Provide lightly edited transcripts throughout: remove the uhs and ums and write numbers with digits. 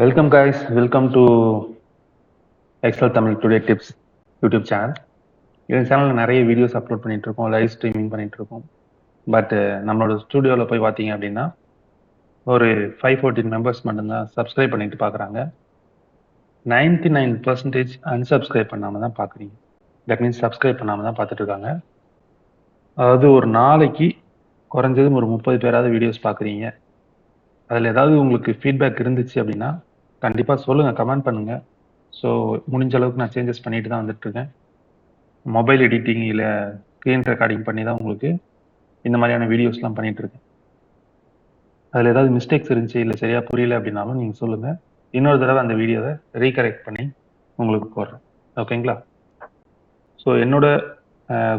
Welcome guys, welcome to Excel Tamil Today Tips YouTube channel. இந்த சேனலில் நிறைய videos upload பண்ணிட்டு இருக்கோம், லைவ் ஸ்ட்ரீமிங் பண்ணிட்டு இருக்கோம். பட் நம்மளோட ஸ்டூடியோவில் போய் பார்த்தீங்க அப்படின்னா ஒரு 514 மெம்பர்ஸ் மட்டும்தான் சப்ஸ்கிரைப் பண்ணிட்டு பார்க்குறாங்க. 99% அன்சப்ஸ்கிரைப் பண்ணாமல் தான் பார்க்குறீங்க. தட் மீன்ஸ் சப்ஸ்கிரைப் பண்ணாமல் தான் பார்த்துட்டு இருக்காங்க. அதாவது ஒரு நாளைக்கு குறைஞ்சது ஒரு 30 பேராவது வீடியோஸ் பார்க்குறீங்க. அதில் ஏதாவது உங்களுக்கு ஃபீட்பேக் இருந்துச்சு அப்படின்னா கண்டிப்பாக சொல்லுங்கள், கமெண்ட் பண்ணுங்கள். ஸோ முடிஞ்ச அளவுக்கு நான் சேஞ்சஸ் பண்ணிட்டு தான் வந்துட்டுருக்கேன். மொபைல் எடிட்டிங் இல்லை ஸ்க்ரீன் ரெக்கார்டிங் பண்ணி தான் உங்களுக்கு இந்த மாதிரியான வீடியோஸ்லாம் பண்ணிகிட்ருக்கேன். அதில் ஏதாவது மிஸ்டேக்ஸ் இருந்துச்சு இல்லை சரியாக புரியல அப்படின்னாலும் நீங்கள் சொல்லுங்கள். இன்னொரு தடவை அந்த வீடியோவை ரீகரெக்ட் பண்ணி உங்களுக்கு போடுறேன். ஓகேங்களா? ஸோ என்னோட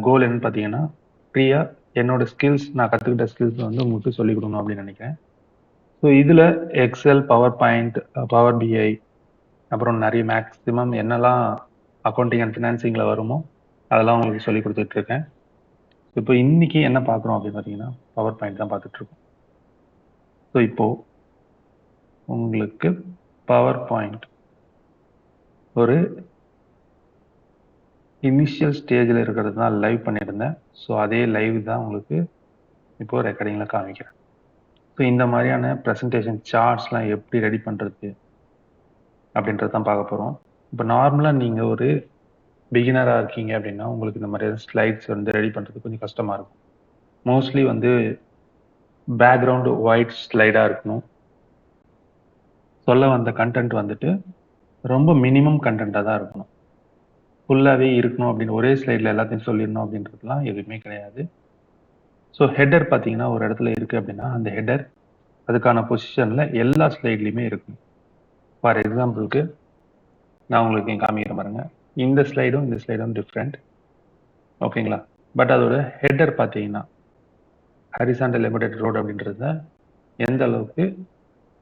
கோல் என்னன்னு பார்த்தீங்கன்னா, ஃப்ரீயாக என்னோட ஸ்கில்ஸ், நான் கற்றுக்கிட்ட ஸ்கில்ஸ் வந்து உங்களுக்கு சொல்லிக் கொடுக்கணும் அப்படின்னு நினைக்கிறேன். ஸோ இதில் எக்ஸல், பவர் பாயிண்ட், பவர் பிஐ, அப்புறம் நிறைய மேக்ஸிமம் என்னெல்லாம் அக்கௌண்டிங் அண்ட் ஃபினான்சிங்கில் வருமோ அதெல்லாம் உங்களுக்கு சொல்லி கொடுத்துட்ருக்கேன். இப்போ இன்னைக்கு என்ன பார்க்குறோம் அப்படின்னு பார்த்தீங்கன்னா, பவர் பாயிண்ட் தான் பார்த்துட்ருக்கோம். ஸோ இப்போது உங்களுக்கு பவர் பாயிண்ட் ஒரு இனிஷியல் ஸ்டேஜில் இருக்கிறது தான் லைவ் பண்ணியிருந்தேன். ஸோ அதே லைவ் தான் உங்களுக்கு இப்போது ரெக்கார்டிங்கில் காமிக்கிறேன். ஸோ இந்த மாதிரியான ப்ரெசன்டேஷன் சார்ட்ஸ்லாம் எப்படி ரெடி பண்ணுறது அப்படின்றது தான் பார்க்க போகிறோம். இப்போ நார்மலாக நீங்கள் ஒரு பிகினராக இருக்கீங்க அப்படின்னா உங்களுக்கு இந்த மாதிரியான ஸ்லைட்ஸ் வந்து ரெடி பண்ணுறது கொஞ்சம் கஷ்டமாக இருக்கும். மோஸ்ட்லி வந்து பேக்ரவுண்டு ஒயிட் ஸ்லைடாக இருக்கணும். சொல்ல வந்த கண்டென்ட் வந்துட்டு ரொம்ப மினிமம் கண்டென்ட்டாக தான் இருக்கணும். ஃபுல்லாகவே இருக்கணும் அப்படின்னு ஒரே ஸ்லைடில் எல்லாத்தையும் சொல்லிடணும் அப்படின்றதுலாம் எதுவுமே கிடையாது. ஸோ ஹெட்டர் பார்த்தீங்கன்னா ஒரு இடத்துல இருக்குது அப்படின்னா அந்த ஹெட்டர் அதுக்கான பொசிஷனில் எல்லா ஸ்லைட்லேயுமே இருக்கும். ஃபார் எக்ஸாம்பிளுக்கு நான் உங்களுக்கு காமிக்கிறேன் பாருங்க. இந்த ஸ்லைடும் டிஃப்ரெண்ட். ஓகேங்களா? பட் அதோட ஹெட்டர் பார்த்தீங்கன்னா ஹரிசாண்டல் எம்பெடட் ரோட் அப்படின்றத எந்த அளவுக்கு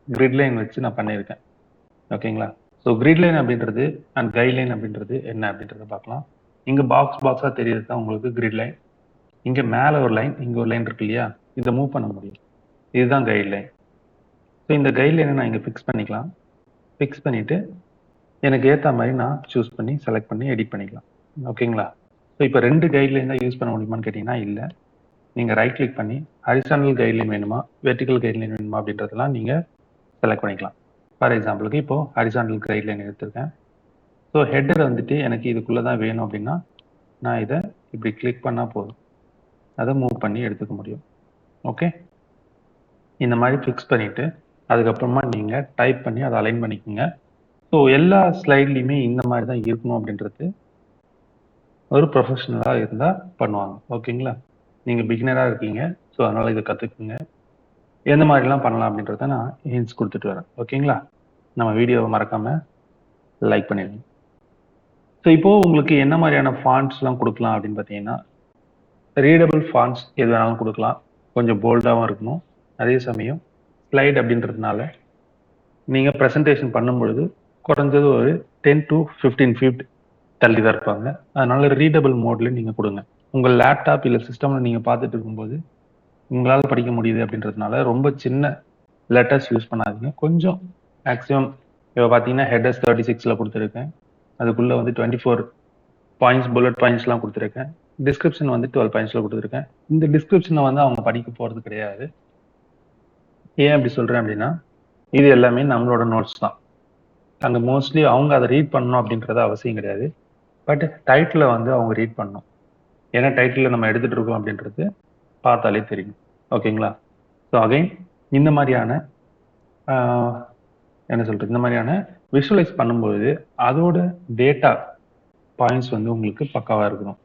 கிரிட் லைன் வச்சு நான் பண்ணியிருக்கேன். ஓகேங்களா? ஸோ கிரிட் லைன் அப்படின்றது அண்ட் கைட்லைன் அப்படின்றது என்ன அப்படின்றத பார்க்கலாம். இங்கே பாக்ஸாக தெரியுது தான் உங்களுக்கு கிரிட் லைன். இங்கே மேலே ஒரு லைன், இங்கே ஒரு லைன் இருக்கு இல்லையா, இதை மூவ் பண்ண முடியும். இதுதான் கைட்லைன். ஸோ இந்த கைட்லைனை நான் இங்கே ஃபிக்ஸ் பண்ணிக்கலாம். ஃபிக்ஸ் பண்ணிவிட்டு எனக்கு ஏற்ற மாதிரி நான் சூஸ் பண்ணி செலக்ட் பண்ணி எடிட் பண்ணிக்கலாம். ஓகேங்களா? ஸோ இப்போ 2 கைட்லைன் தான் யூஸ் பண்ண முடியுமான்னு கேட்டிங்கன்னா இல்லை. நீங்கள் ரைட் கிளிக் பண்ணி ஹரிசாண்டல் கைட்லைன் வேணுமா, வெர்டிக்கல் கைட்லைன் வேணுமா அப்படின்றதெல்லாம் நீங்கள் செலக்ட் பண்ணிக்கலாம். ஃபார் எக்ஸாம்பிளுக்கு இப்போது ஹரிசாண்டல் கைட்லைன் எடுத்திருக்கேன். ஸோ ஹெட்டர் வந்துட்டு எனக்கு இதுக்குள்ளே தான் வேணும் அப்படின்னா நான் இதை இப்படி கிளிக் பண்ணால் போதும், அதை மூவ் பண்ணி எடுத்துக்க முடியும். ஓகே, இந்த மாதிரி ஃபிக்ஸ் பண்ணிவிட்டு அதுக்கப்புறமா நீங்கள் டைப் பண்ணி அதை அலைன் பண்ணிக்கோங்க. ஸோ எல்லா ஸ்லைட்லேயுமே இந்த மாதிரி தான் இருக்கணும் அப்படின்றது ஒரு ப்ரொஃபஷனலாக இருந்தால் பண்ணுவாங்க. ஓகேங்களா? நீங்கள் பிகினராக இருக்கீங்க, ஸோ அதனால் இதை கற்றுக்குங்க. எந்த மாதிரிலாம் பண்ணலாம் அப்படின்றத நான் ஹிண்ட்ஸ் கொடுத்துட்டு வரேன். ஓகேங்களா? நம்ம வீடியோவை மறக்காமல் லைக் பண்ணிடுங்க. ஸோ இப்போது உங்களுக்கு என்ன மாதிரியான ஃபாண்ட்ஸ்லாம் கொடுக்கலாம் அப்படின்னு பார்த்தீங்கன்னா, ரீடபிள் ஃபாண்ட்ஸ் எது வேணாலும் கொடுக்கலாம். கொஞ்சம் போல்டாகவும் இருக்கணும். அதே சமயம் ஸ்லைட் அப்படின்றதுனால நீங்கள் ப்ரெசன்டேஷன் பண்ணும் பொழுது குறைஞ்சது ஒரு 10 to 15 feet தள்ளி தான் இருப்பாங்க. அதனால ரீடபிள் மோடில் நீங்கள் கொடுங்க. உங்கள் லேப்டாப் இல்லை சிஸ்டமில் நீங்கள் பார்த்துட்டு இருக்கும்போது உங்களால் படிக்க முடியுது அப்படின்றதுனால ரொம்ப சின்ன லெட்டர்ஸ் யூஸ் பண்ணாதீங்க. கொஞ்சம் மேக்ஸிமம் இப்போ பார்த்தீங்கன்னா ஹெட்டர்ஸ் 36 கொடுத்துருக்கேன். அதுக்குள்ளே வந்து 24 பாயிண்ட்ஸ் புல்லட் பாயிண்ட்ஸ்லாம் கொடுத்துருக்கேன். டிஸ்கிரிப்ஷன் வந்து 12 பாயிண்ட்ஸில் கொடுத்துருக்கேன். இந்த டிஸ்கிரிப்ஷனை வந்து அவங்க படிக்க போகிறது கிடையாது. ஏன் அப்படி சொல்கிறேன் அப்படின்னா, இது எல்லாமே நம்மளோட நோட்ஸ் தான். அங்கே மோஸ்ட்லி அவங்க அதை ரீட் பண்ணணும் அப்படின்றது அவசியம் கிடையாது. பட் டைட்டிலை வந்து அவங்க ரீட் பண்ணணும். ஏன்னா டைட்டிலில் நம்ம எடுத்துகிட்டு இருக்கோம் அப்படின்றது பார்த்தாலே தெரியும். ஓகேங்களா? ஸோ அகைன் இந்த மாதிரியான என்ன சொல்கிறது, இந்த மாதிரியான விஷுவலைஸ் பண்ணும்போது அதோட டேட்டா பாயிண்ட்ஸ் வந்து உங்களுக்கு பக்காவாக இருக்கணும்.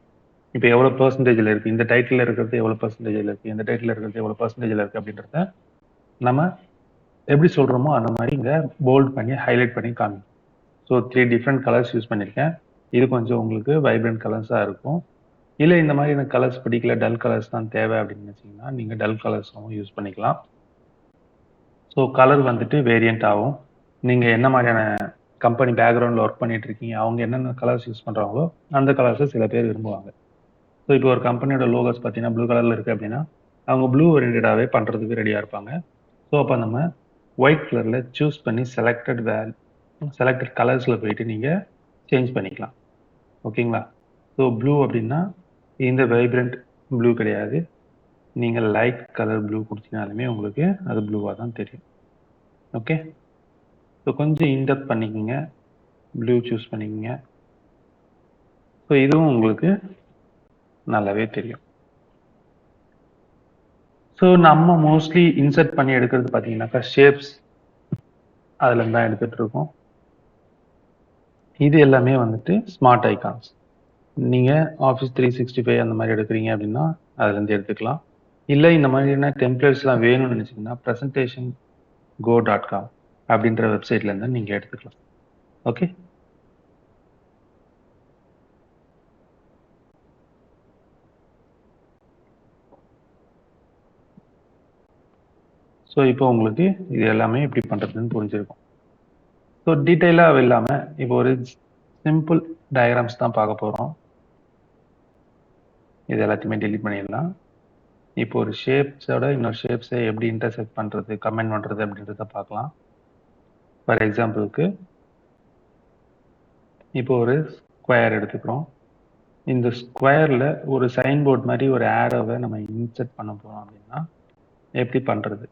இப்போ எவ்வளோ பெர்சன்டேஜில் இருக்குது, இந்த டைட்டில் இருக்கிறது எவ்வளோ பெர்சன்டேஜில் இருக்குது, இந்த டைட்டில் இருக்கிறது எவ்வளோ பெர்சன்டேஜில் இருக்குது அப்படின்றத நம்ம எப்படி சொல்கிறோமோ அந்த மாதிரி இங்கே போல்ட் பண்ணி ஹைலைட் பண்ணி காமிக்கும். ஸோ 3 டிஃப்ரெண்ட் கலர்ஸ் யூஸ் பண்ணியிருக்கேன். இது கொஞ்சம் உங்களுக்கு வைப்ரண்ட் கலர்ஸாக இருக்கும். இல்லை இந்த மாதிரி எனக்கு கலர்ஸ் பிடிக்கல, டல் கலர்ஸ் தான் தேவை அப்படின்னு நினச்சிங்கன்னா நீங்கள் டல் கலர்ஸும் யூஸ் பண்ணிக்கலாம். ஸோ கலர் வந்துட்டு வேரியண்ட் ஆகும். நீங்கள் என்ன மாதிரியான கம்பெனி பேக்ரவுண்டில் ஒர்க் பண்ணிட்டு இருக்கீங்க, அவங்க என்னென்ன கலர்ஸ் யூஸ் பண்ணுறாங்களோ அந்த கலர்ஸை சில பேர் விரும்புவாங்க. ஸோ இப்போ ஒரு கம்பெனியோட லோகோஸ் பார்த்தீங்கன்னா ப்ளூ கலரில் இருக்குது அப்படின்னா அவங்க ப்ளூ ஓரியன்டாகவே பண்ணுறதுக்கு ரெடியாக இருப்பாங்க. ஸோ அப்போ நம்ம ஒயிட் கலரில் சூஸ் பண்ணி செலக்டட் கலர்ஸில் போயிட்டு நீங்கள் சேஞ்ச் பண்ணிக்கலாம். ஓகேங்களா? ஸோ ப்ளூ அப்படின்னா இந்த வைப்ரண்ட் ப்ளூ கிடையாது. நீங்கள் லைட் கலர் ப்ளூ கொடுத்தீங்கனாலுமே உங்களுக்கு அது ப்ளூவாக தான் தெரியும். ஓகே, ஸோ கொஞ்சம் இன்டெப்த் பண்ணிக்கோங்க, ப்ளூ சூஸ் பண்ணிக்கோங்க. ஸோ இதுவும் உங்களுக்கு நல்லாவே தெரியும். ஸோ நம்ம மோஸ்ட்லி இன்சர்ட் பண்ணி எடுக்கிறது பார்த்தீங்கன்னாக்கா ஷேப்ஸ் அதுலேருந்து தான் எடுத்துகிட்டு இருக்கோம். இது எல்லாமே வந்துட்டு ஸ்மார்ட் ஐகான்ஸ். நீங்கள் ஆஃபீஸ் 365 அந்த மாதிரி எடுக்கிறீங்க அப்படின்னா அதுலேருந்து எடுத்துக்கலாம். இல்லை இந்த மாதிரியான டெம்ப்ளேட்ஸ்லாம் வேணும்னு நினச்சிங்கன்னா presentationgo.com அப்படின்ற வெப்சைட்லேருந்து நீங்கள் எடுத்துக்கலாம். ஓகே, ஸோ இப்போ உங்களுக்கு இது எல்லாமே எப்படி பண்ணுறதுன்னு புரிஞ்சிருக்கும். ஸோ டீட்டெயிலாக இல்லாமல் இப்போ ஒரு சிம்பிள் டயக்ராம்ஸ் தான் பார்க்க போகிறோம். இது எல்லாத்தையுமே டெலிட் பண்ணிடலாம். இப்போ ஒரு ஷேப்ஸோட இன்னொரு ஷேப்ஸை எப்படி இன்டர்செக்ட் பண்ணுறது, கமெண்ட் பண்ணுறது அப்படின்றத பார்க்கலாம். ஃபார் எக்ஸாம்பிளுக்கு இப்போ ஒரு ஸ்கொயர் எடுத்துக்கிறோம். இந்த ஸ்கொயரில் ஒரு சைன் போர்ட் மாதிரி ஒரு ஆரோவை நம்ம இன்செர்ட் பண்ண போகிறோம் அப்படின்னா எப்படி பண்ணுறது?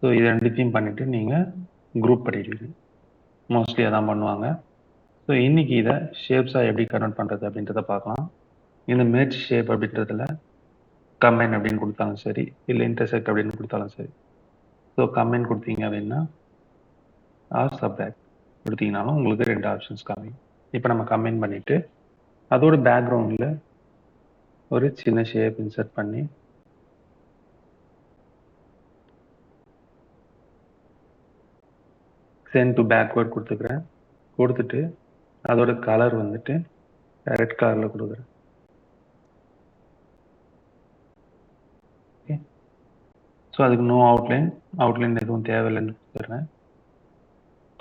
ஸோ இது ரெண்டுத்தையும் பண்ணிவிட்டு நீங்கள் குரூப் பண்ணிடுவீங்க. மோஸ்ட்லி அதான் பண்ணுவாங்க. ஸோ இன்றைக்கி இதை ஷேப்ஸாக எப்படி கன்வெர்ட் பண்ணுறது அப்படின்றத பார்க்கலாம். இந்த மெர்ஜ் ஷேப் அப்படின்றதுல கம்பைன் அப்படின்னு கொடுத்தாலும் சரி, இல்லை இன்டர்செக்ட் அப்படின்னு கொடுத்தாலும் சரி. ஸோ கம்பைன் கொடுத்தீங்க அப்படின்னா ஆர் சப்ராக்ட் கொடுத்தீங்கனாலும் உங்களுக்கு 2 ஆப்ஷன்ஸ் காமிக்கும். இப்போ நம்ம கம்பைன் பண்ணிவிட்டு அதோட பேக்ரவுண்டில் ஒரு சின்ன ஷேப் இன்சர்ட் பண்ணி சென்ட் டு பேக்வேர்ட் கொடுத்துக்கிறேன். கொடுத்துட்டு அதோட கலர் வந்துட்டு ரெட் கலரில் கொடுக்குறேன். ஓகே, ஸோ அதுக்கு நோ அவுட்லைன் எதுவும் தேவையில்லைன்னு கொடுத்துட்றேன்.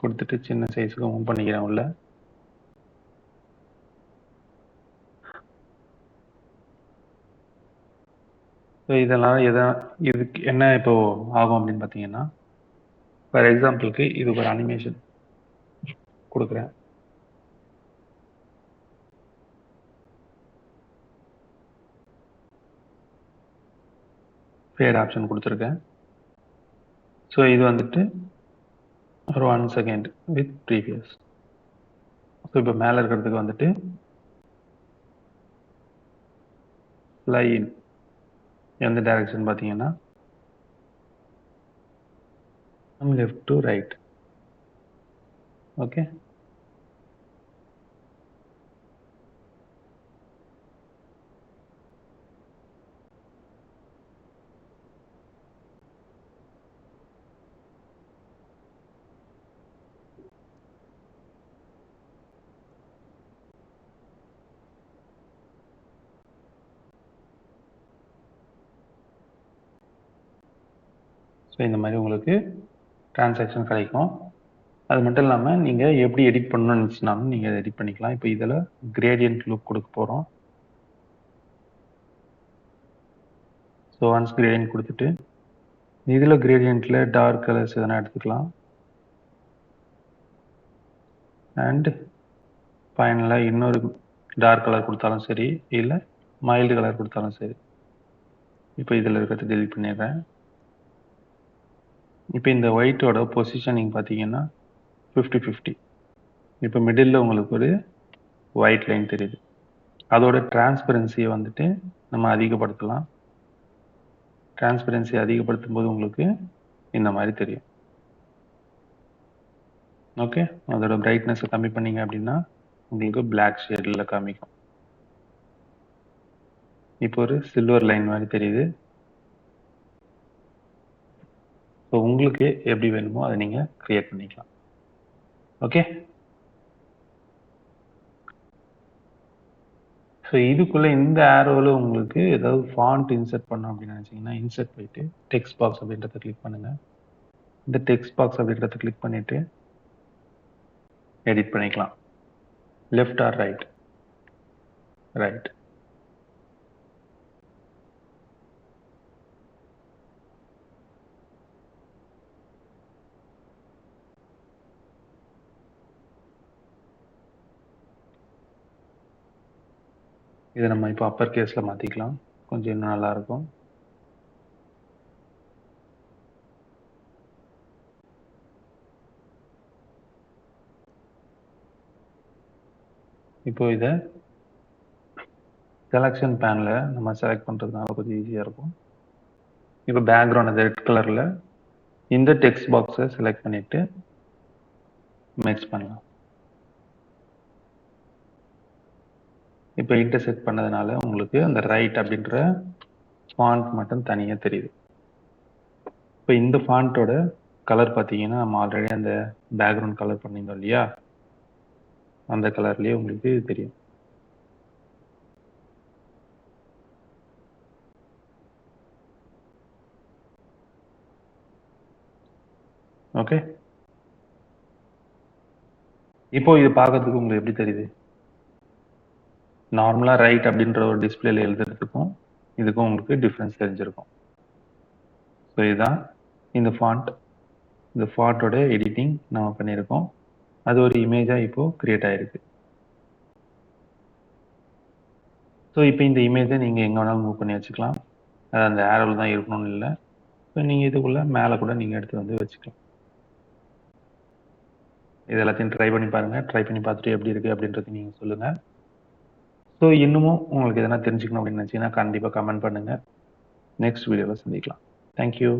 கொடுத்துட்டு சின்ன சைஸுக்கு மூவ் பண்ணிக்கிறேன் உள்ள. ஸோ இதெல்லாம் இதுக்கு என்ன இப்போ ஆகும் அப்படின்னு பார்த்தீங்கன்னா, ஃபார் எக்ஸாம்பிளுக்கு இதுக்கு ஒரு அனிமேஷன் கொடுக்குறேன். ஃபேட் ஆப்ஷன் கொடுத்துருக்கேன். ஸோ இது வந்துட்டு ஒரு 1 செகண்ட் வித் ப்ரீவியஸ். ஸோ இப்போ மேலே இருக்கிறதுக்கு வந்துட்டு ஃப்ளை இன் எந்த டைரக்ஷன் பார்த்தீங்கன்னா left to right. Okay, so இந்த மாதிரி உங்களுக்கு டிரான்சாக்ஷன் கிடைக்கும். அது மட்டும் இல்லாமல் நீங்கள் எப்படி எடிட் பண்ணணும்னு நினச்சினாலும் நீங்கள் எடிட் பண்ணிக்கலாம். இப்போ இதில் கிரேடியன்ட் லூப் கொடுக்க போகிறோம். ஸோ ஒன்ஸ் கிரேடியன்ட் கொடுத்துட்டு இதில் கிரேடியன்ட்டில் டார்க் கலர்ஸ் எதனா எடுத்துக்கலாம். அண்ட் ஃபைனலாக இன்னொரு டார்க் கலர் கொடுத்தாலும் சரி, இல்லை மைல்டு கலர் கொடுத்தாலும் சரி. இப்போ இதில் இருக்கிறது டெலிட் பண்ணிடுறேன். இப்போ இந்த ஒயிட்டோட பொசிஷனிங் பார்த்தீங்கன்னா 50-50. இப்போ மிடில் உங்களுக்கு ஒரு ஒயிட் லைன் தெரியுது. அதோட டிரான்ஸ்பரன்சியை வந்துட்டு நம்ம அதிகப்படுத்தலாம். டிரான்ஸ்பரன்சி அதிகப்படுத்தும் போது உங்களுக்கு இந்த மாதிரி தெரியும். ஓகே, அதோட பிரைட்னஸை கம்மி பண்ணீங்க அப்படின்னா உங்களுக்கு பிளாக் ஷேடில் காமிக்கும். இப்போ ஒரு சில்வர் லைன் மாதிரி தெரியுது. ஸோ உங்களுக்கு எப்படி வேணுமோ அதை நீங்கள் கிரியேட் பண்ணிக்கலாம். ஓகே, ஸோ இதுக்குள்ளே இந்த ஆரோவில் உங்களுக்கு ஏதாவது ஃபாண்ட் இன்சர்ட் பண்ணோம் அப்படின்னு நினச்சிங்கன்னா இன்சர்ட் போயிட்டு டெக்ஸ்ட் பாக்ஸ் அப்படின்றத கிளிக் பண்ணுங்கள். இந்த டெக்ஸ்ட் பாக்ஸ் அப்படின்றத கிளிக் பண்ணிவிட்டு எடிட் பண்ணிக்கலாம். Left or right? ரைட். இதை நம்ம இப்போ அப்பர் கேஸில் மாற்றிக்கலாம், கொஞ்சம் இன்னும் நல்லாயிருக்கும். இப்போ இதை செலக்ஷன் பேனில் நம்ம செலக்ட் பண்ணுறதுனால கொஞ்சம் ஈஸியாக இருக்கும். இப்போ பேக்ரவுண்ட் ரெட் கலரில் இந்த டெக்ஸ்ட் பாக்ஸை செலக்ட் பண்ணிவிட்டு மிக்ஸ் பண்ணலாம். இப்போ இன்டர்செக்ட் பண்ணதுனால உங்களுக்கு அந்த ரைட் அப்படின்ற ஃபாண்ட் மட்டும் தனியாக தெரியுது. இப்போ இந்த ஃபாண்ட்டோட கலர் பார்த்தீங்கன்னா நம்ம ஆல்ரெடி அந்த பேக்ரவுண்ட் கலர் பண்ணியிருந்தோம் இல்லையா, அந்த கலர்லேயே உங்களுக்கு தெரியும். ஓகே, இப்போ இது பார்க்கறதுக்கு உங்களுக்கு எப்படி தெரியுது? நார்மலாக ரைட் அப்படின்ற ஒரு டிஸ்பிளேல எழுதுறதுக்கும் இதுக்கும் உங்களுக்கு டிஃப்ரென்ஸ் தெரிஞ்சிருக்கும். ஸோ இதுதான் இந்த ஃபாண்ட். இந்த ஃபாண்ட்டோட எடிட்டிங் நம்ம பண்ணியிருக்கோம். அது ஒரு இமேஜாக இப்போது கிரியேட் ஆகிருக்கு. ஸோ இப்போ இந்த இமேஜை நீங்கள் எங்கே வேணாலும் மூவ் பண்ணி வச்சுக்கலாம். அது அந்த ஏரோவில் தான் இருக்கணும்னு இல்லை. ஸோ நீங்கள் இதுக்குள்ளே மேலே கூட நீங்கள் எடுத்து வந்து வச்சுக்கலாம். இது எல்லாத்தையும் ட்ரை பண்ணி பாருங்கள். ட்ரை பண்ணி பார்த்துட்டு எப்படி இருக்குது அப்படின்றது நீங்கள் சொல்லுங்கள். ஸோ இன்னமும் உங்களுக்கு எதனா தெரிஞ்சுக்கணும் அப்படின்னு நினச்சிங்கன்னா கண்டிப்பாக கமெண்ட் பண்ணுங்கள். நெக்ஸ்ட் வீடியோவில் சந்திக்கலாம். தேங்க்யூ.